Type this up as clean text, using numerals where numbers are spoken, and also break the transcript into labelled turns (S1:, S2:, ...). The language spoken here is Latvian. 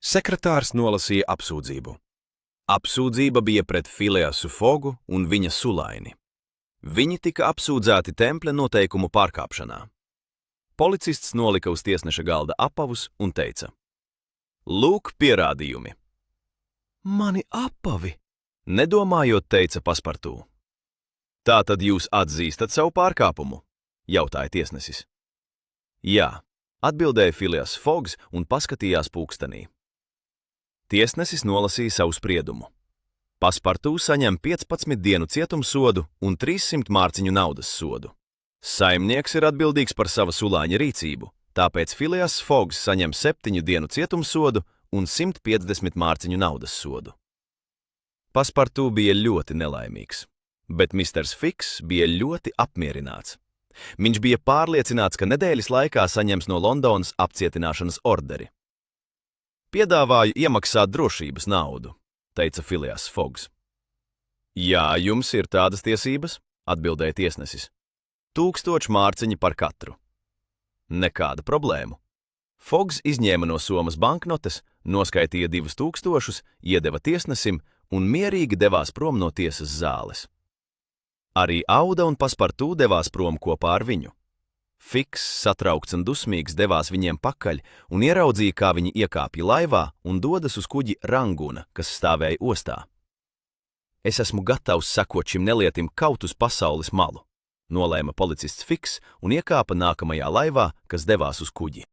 S1: Sekretārs nolasīja apsūdzību. Apsūdzība bija pret Phileasu Foggu un viņa sulaini. Viņi tika apsūdzēti tempļa noteikumu pārkāpšanā. Policists nolika uz tiesneša galda apavus un teica: "Lūk, pierādījumi." "Mani apavi!" nedomājot, teica Paspartū. "Tātad jūs atzīstat savu pārkāpumu?" jautāja tiesnesis. "Jā," atbildēja Phileas Foggs un paskatījās pulkstenī. Tiesnesis nolasīja savu spriedumu. Paspartū saņem 15 dienu cietumsodu un 300 mārciņu naudas sodu. Saimnieks ir atbildīgs par sava sulāņa rīcību, tāpēc Phileas Foggs saņem 7 dienu cietumsodu un 150 mārciņu naudas sodu. Paspartū bija ļoti nelaimīgs, bet Misters Fiks bija ļoti apmierināts. Viņš bija pārliecināts, ka nedēļas laikā saņems no Londonas apcietināšanas orderi. "Piedāvāju iemaksāt drošības naudu," teica Phileas Foggs. "Jā, jums ir tādas tiesības," atbildēja tiesnesis. 1000 mārciņi par katru. Nekāda problēma. Foggs izņēma no somas banknotes, noskaitīja 2000, iedeva tiesnesim un mierīgi devās prom no tiesas zāles. Arī Auda un Paspartū devās prom kopā ar viņu. Fiks, satraukts un dusmīgs, devās viņiem pakaļ un ieraudzīja, kā viņi iekāpja laivā un dodas uz kuģi Ranguna, kas stāvēja ostā. "Es esmu gatavs sekot šim nelietim kaut uz pasaules malu," nolēma policists Fiks un iekāpa nākamajā laivā, kas devās uz kuģi.